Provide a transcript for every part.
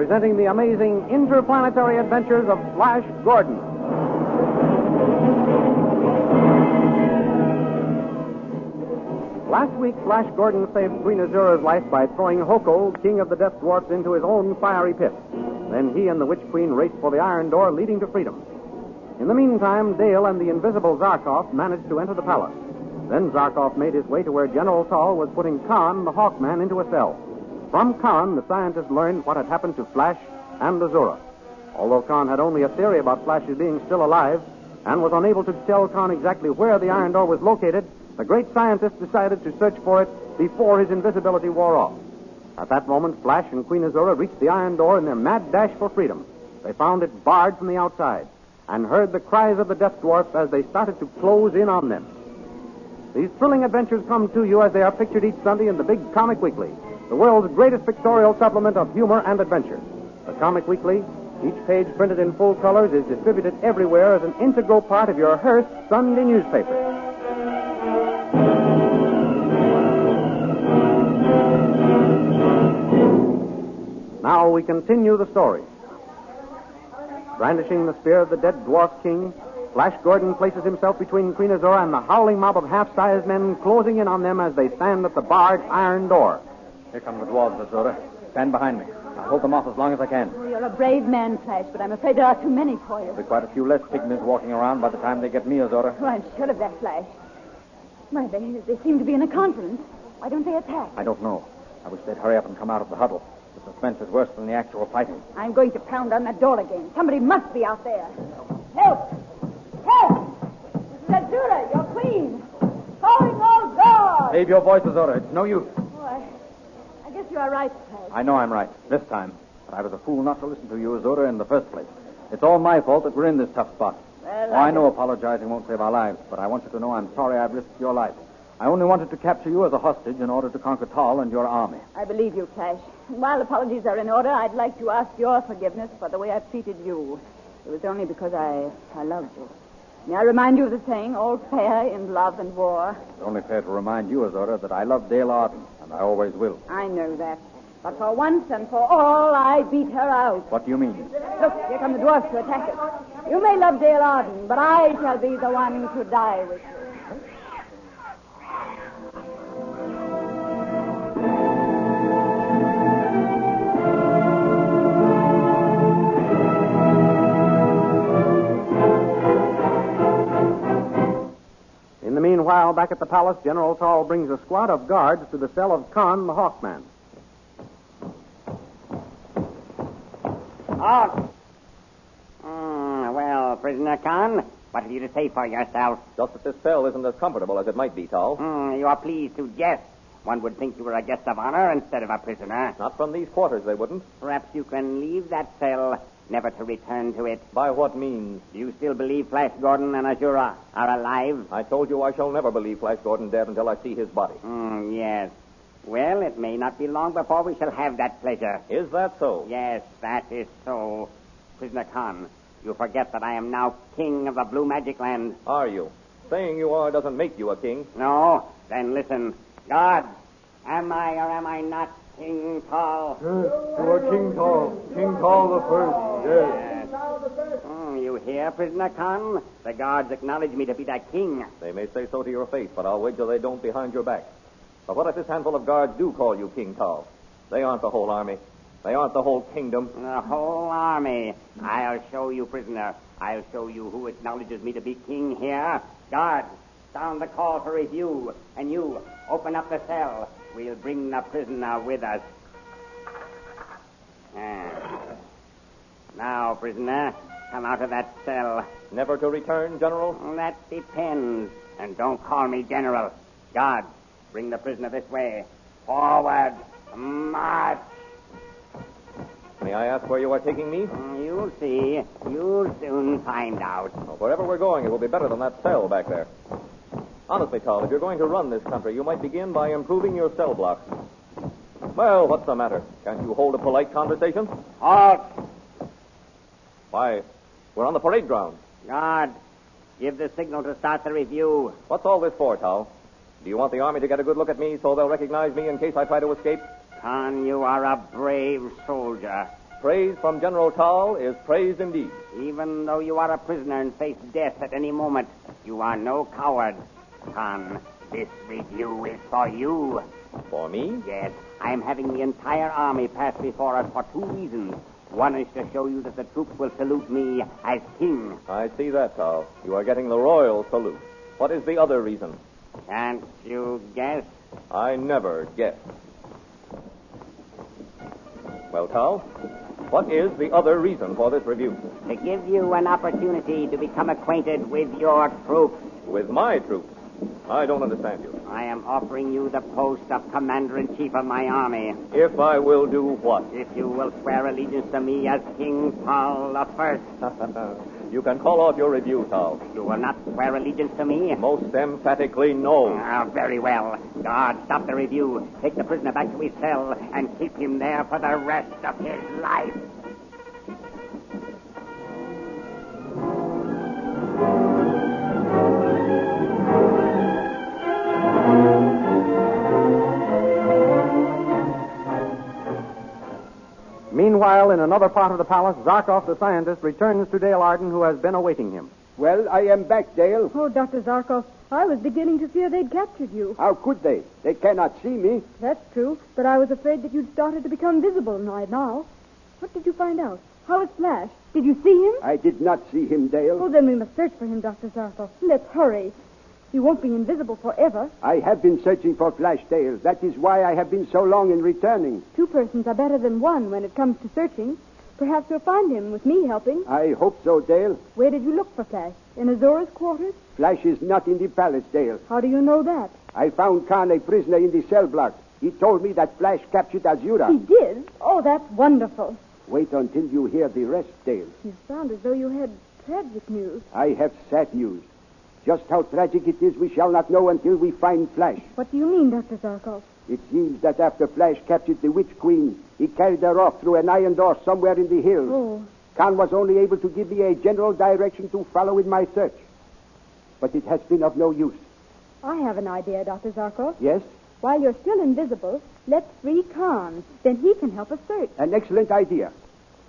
presenting the amazing interplanetary adventures of Flash Gordon. Last week, Flash Gordon saved Queen Azura's life by throwing Hoko, king of the Death Dwarfs, into his own fiery pit. Then he and the Witch Queen raced for the iron door leading to freedom. In the meantime, Dale and the invisible Zarkov managed to enter the palace. Then Zarkov made his way to where General Tal was putting Khan, the Hawkman, into a cell. From Khan, the scientist learned what had happened to Flash and Azura. Although Khan had only a theory about Flash's being still alive and was unable to tell Khan exactly where the iron door was located, the great scientist decided to search for it before his invisibility wore off. At that moment, Flash and Queen Azura reached the iron door in their mad dash for freedom. They found it barred from the outside and heard the cries of the Death Dwarfs as they started to close in on them. These thrilling adventures come to you as they are pictured each Sunday in the Big Comic Weekly, the world's greatest pictorial supplement of humor and adventure. The Comic Weekly, each page printed in full colors, is distributed everywhere as an integral part of your Hearst Sunday newspaper. Now we continue the story. Brandishing the spear of the dead dwarf king, Flash Gordon places himself between Queen Azura and the howling mob of half-sized men closing in on them as they stand at the barred iron door. Here come the dwarves, Azura. Stand behind me. I'll hold them off as long as I can. Oh, you're a brave man, Flash, but I'm afraid there are too many for you. There'll be quite a few less pygmies walking around by the time they get me, Azura. Oh, I'm sure of that, Flash. Why, they seem to be in a conference. Why don't they attack? I don't know. I wish they'd hurry up and come out of the huddle. The suspense is worse than the actual fighting. I'm going to pound on that door again. Somebody must be out there. Help! Help! Mrs. Azura, your queen! Calling all guards! Save your voice, Azura. It's no use. Oh, I guess you are right, Flash. I know I'm right. This time. But I was a fool not to listen to you, Azura, in the first place. It's all my fault that we're in this tough spot. Well, I know apologizing won't save our lives, but I want you to know I'm sorry I've risked your life. I only wanted to capture you as a hostage in order to conquer Tal and your army. I believe you, Flash. And while apologies are in order, I'd like to ask your forgiveness for the way I've treated you. It was only because I loved you. May I remind you of the saying, all fair in love and war? It's only fair to remind you, Azura, that I love Dale Arden, and I always will. I know that. But for once and for all, I beat her out. What do you mean? Look, here come the dwarfs to attack us. You may love Dale Arden, but I shall be the one to die with you. Meanwhile, back at the palace, General Tal brings a squad of guards to the cell of Khan, the Hawkman. Well, prisoner Khan, what have you to say for yourself? Just that this cell isn't as comfortable as it might be, Tal. You are pleased to jest. One would think you were a guest of honor instead of a prisoner. Not from these quarters, they wouldn't. Perhaps you can leave that cell, never to return to it. By what means? Do you still believe Flash Gordon and Azura are alive? I told you I shall never believe Flash Gordon dead until I see his body. Yes. Well, it may not be long before we shall have that pleasure. Is that so? Yes, that is so. Prisoner Khan, you forget that I am now king of the Blue Magic Land. Are you? Saying you are doesn't make you a king. No? Then listen. Guards, am I or am I not King Tal? Yes, you are King Tal. King Tal the First, yes. You hear, Prisoner Khan? The guards acknowledge me to be the king. They may say so to your face, but I'll wager they don't behind your back. But what if this handful of guards do call you King Tal? They aren't the whole army. They aren't the whole kingdom. The whole army. I'll show you, prisoner. I'll show you who acknowledges me to be king here. Guards, sound the call for review. And you, open up the cell. We'll bring the prisoner with us. Now, prisoner, come out of that cell. Never to return, General? That depends. And don't call me General. Guards, bring the prisoner this way. Forward. March. May I ask where you are taking me? You'll see. You'll soon find out. Well, wherever we're going, it will be better than that cell back there. Honestly, Tal, if you're going to run this country, you might begin by improving your cell blocks. Well, what's the matter? Can't you hold a polite conversation? Halt! Why, we're on the parade ground. Guard, give the signal to start the review. What's all this for, Tal? Do you want the army to get a good look at me so they'll recognize me in case I try to escape? Khan, you are a brave soldier. praise from General Tal is praise indeed. Even though you are a prisoner and face death at any moment, you are no coward. Khan, this review is for you. For me? Yes, I am having the entire army pass before us for two reasons. One is to show you that the troops will salute me as king. I see that, Tal. You are getting the royal salute. What is the other reason? Can't you guess? I never guess. Well, Tal, what is the other reason for this review? To give you an opportunity to become acquainted with your troops. With my troops? I don't understand you. I am offering you the post of commander-in-chief of my army. If I will do what? If you will swear allegiance to me as King Tal I. You can call off your review, Tal. You will not swear allegiance to me? Most emphatically, no. Very well. Guard, stop the review. Take the prisoner back to his cell and keep him there for the rest of his life. Meanwhile, in another part of the palace, Zarkov the scientist returns to Dale Arden, who has been awaiting him. Well, I am back, Dale. Oh, Dr. Zarkov, I was beginning to fear they'd captured you. How could they? They cannot see me. That's true, but I was afraid that you'd started to become visible right now. What did you find out? How is Flash? Did you see him? I did not see him, Dale. Oh, then we must search for him, Dr. Zarkov. Let's hurry. You won't be invisible forever. I have been searching for Flash, Dale. That is why I have been so long in returning. Two persons are better than one when it comes to searching. Perhaps you'll find him with me helping. I hope so, Dale. Where did you look for Flash? In Azora's quarters? Flash is not in the palace, Dale. How do you know that? I found Khan a prisoner in the cell block. He told me that Flash captured Azura. He did? Oh, that's wonderful. Wait until you hear the rest, Dale. You sound as though you had tragic news. I have sad news. Just how tragic it is we shall not know until we find Flash. What do you mean, Dr. Zarkov? It seems that after Flash captured the Witch Queen, he carried her off through an iron door somewhere in the hills. Oh. Khan was only able to give me a general direction to follow in my search. But it has been of no use. I have an idea, Dr. Zarkov. Yes? While you're still invisible, let's free Khan. Then he can help us search. An excellent idea.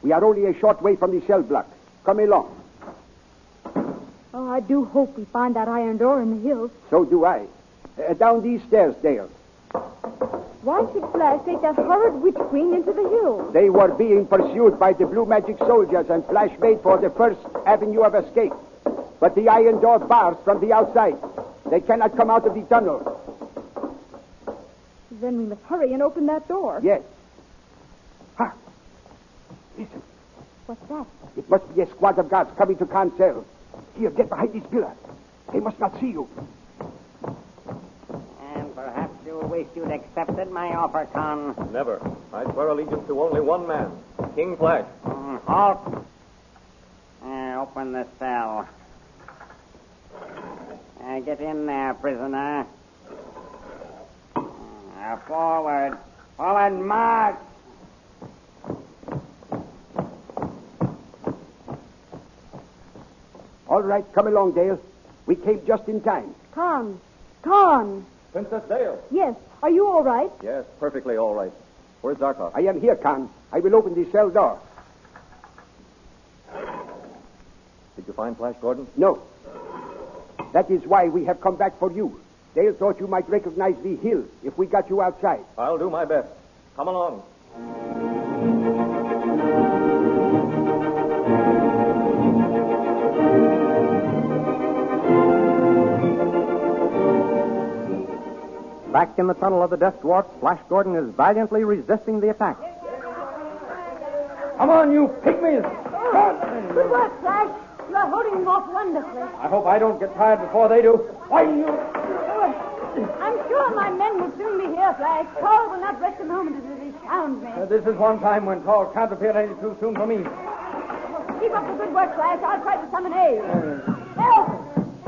We are only a short way from the cell block. Come along. Oh, I do hope we find that iron door in the hills. So do I. Down these stairs, Dale. Why should Flash take that horrid witch queen into the hills? They were being pursued by the Blue Magic soldiers, and Flash made for the first avenue of escape. But the iron door bars from the outside. They cannot come out of the tunnel. Then we must hurry and open that door. Yes. Ha! Listen. What's that? It must be a squad of guards coming to Khan's cell. Here, get behind this pillar. They must not see you. And perhaps you wish you'd accepted my offer, Khan. Never. I swear allegiance to only one man, King Flash. Halt. Open the cell. Get in there, prisoner. Forward. Forward, march. All right, come along, Dale. We came just in time. Khan. Khan. Princess Dale. Yes. Are you all right? Yes, perfectly all right. Where's Zarkov? I am here, Khan. I will open the cell door. Did you find Flash Gordon? No. That is why we have come back for you. Dale thought you might recognize the hill if we got you outside. I'll do my best. Come along. Back in the tunnel of the Death Dwarf, Flash Gordon is valiantly resisting the attack. Come on, you pygmies! Good work, Flash. You are holding them off wonderfully. I hope I don't get tired before they do. Why, you... I'm sure my men will soon be here, Flash. Paul will not rest a moment until he found me. This is one time when Paul can't appear any too soon for me. Keep up the good work, Flash. I'll try to summon aid. Help!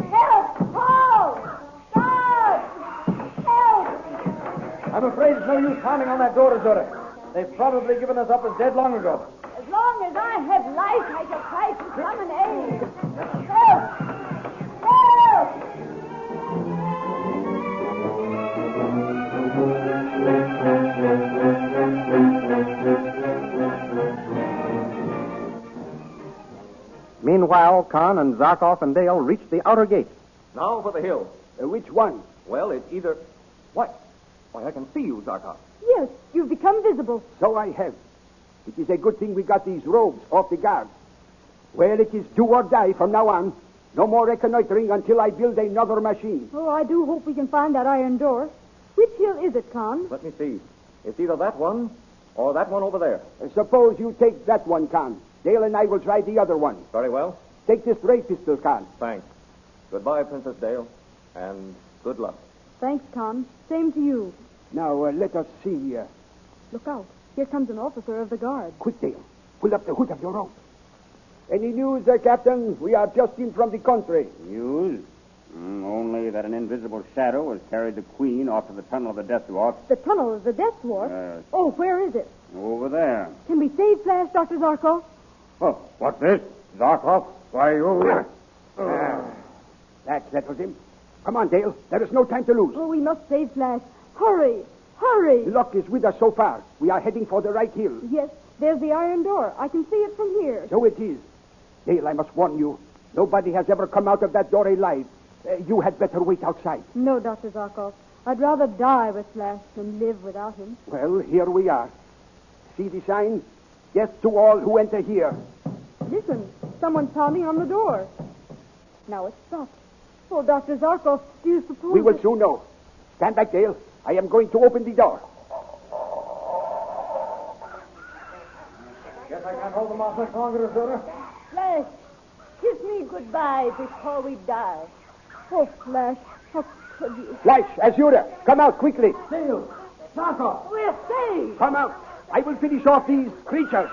Help! Paul! Stop! Help! I'm afraid it's no use pounding on that door, Azura. They've probably given us up as dead long ago. As long as I have life, I shall try to summon aid. Help! Help! while, Khan and Zarkov and Dale reached the outer gate. Now for the hill. Which one? Well, it's either... What? Why, I can see you, Zarkov. Yes, you've become visible. So I have. It is a good thing we got these robes off the guard. Well, it is do or die from now on. No more reconnoitering until I build another machine. Oh, I do hope we can find that iron door. Which hill is it, Con? Let me see. It's either that one or that one over there. Suppose you take that one, Khan. Dale and I will try the other one. Very well. Take this ray pistol, Khan. Thanks. Goodbye, Princess Dale, and good luck. Thanks, Con. Same to you. Now, let us see. Look out. Here comes an officer of the guard. Quick, Dale. Pull up the hood of your robe. Any news, Captain? We are just in from the country. News? Only that an invisible shadow has carried the Queen off to the tunnel of the Death Dwarf. The tunnel of the Death Dwarf? Oh, where is it? Over there. Can we save Flash, Dr. Zarkov? Oh, what's this? Zarkov? Why, you... That settles him. Come on, Dale. There is no time to lose. Oh, we must save Flash. Hurry! Hurry! Luck is with us so far. We are heading for the right hill. Yes, there's the iron door. I can see it from here. So it is. Dale, I must warn you. Nobody has ever come out of that door alive. You had better wait outside. No, Dr. Zarkov. I'd rather die with Flash than live without him. Well, here we are. See the sign? Yes to all who enter here. Listen, someone's pounding on the door. Now it's stopped. Oh, Dr. Zarkov, do you suppose... We will soon know. Stand back, Dale. I am going to open the door. Guess I can't hold them off much longer, Azura. Flash, kiss me goodbye before we die. Oh, Flash, how could you? Flash, Azura, come out quickly. Dale, Zarkov. We're saved. Come out. I will finish off these creatures.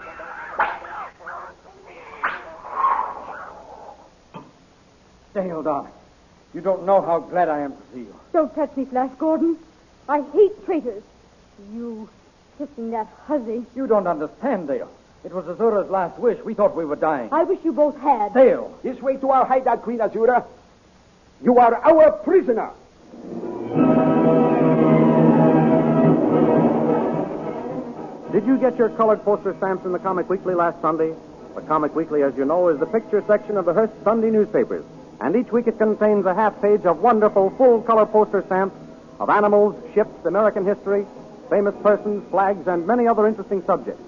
Dale, darling, you don't know how glad I am to see you. Don't touch me, Flash Gordon. I hate traitors. You kissing that hussy. You don't understand, Dale. It was Azura's last wish. We thought we were dying. I wish you both had. Dale. This way to our hideout, Queen Azura. You are our prisoner. Did you get your colored poster stamps in the Comic Weekly last Sunday? The Comic Weekly, as you know, is the picture section of the Hearst Sunday newspapers. And each week it contains a half page of wonderful full-color poster stamps of animals, ships, American history, famous persons, flags, and many other interesting subjects.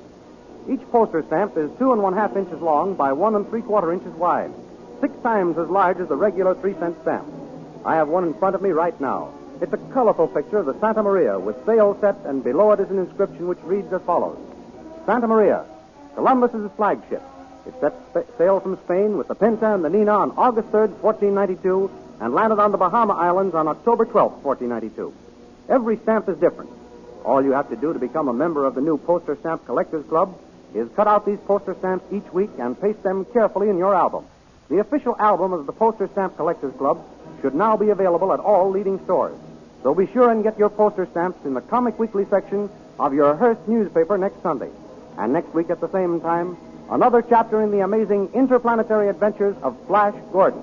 Each poster stamp is 2 1/2 inches long by 1 3/4 inches wide, 6 times as large as the regular 3-cent stamp. I have one in front of me right now. It's a colorful picture of the Santa Maria with sail set, and below it is an inscription which reads as follows. Santa Maria, Columbus's flagship. It set sail from Spain with the Pinta and the Nina on August 3rd, 1492, and landed on the Bahama Islands on October 12th, 1492. Every stamp is different. All you have to do to become a member of the new Poster Stamp Collectors Club is cut out these poster stamps each week and paste them carefully in your album. The official album of the Poster Stamp Collectors Club should now be available at all leading stores. So be sure and get your poster stamps in the Comic Weekly section of your Hearst newspaper next Sunday. And next week at the same time, another chapter in the amazing interplanetary adventures of Flash Gordon.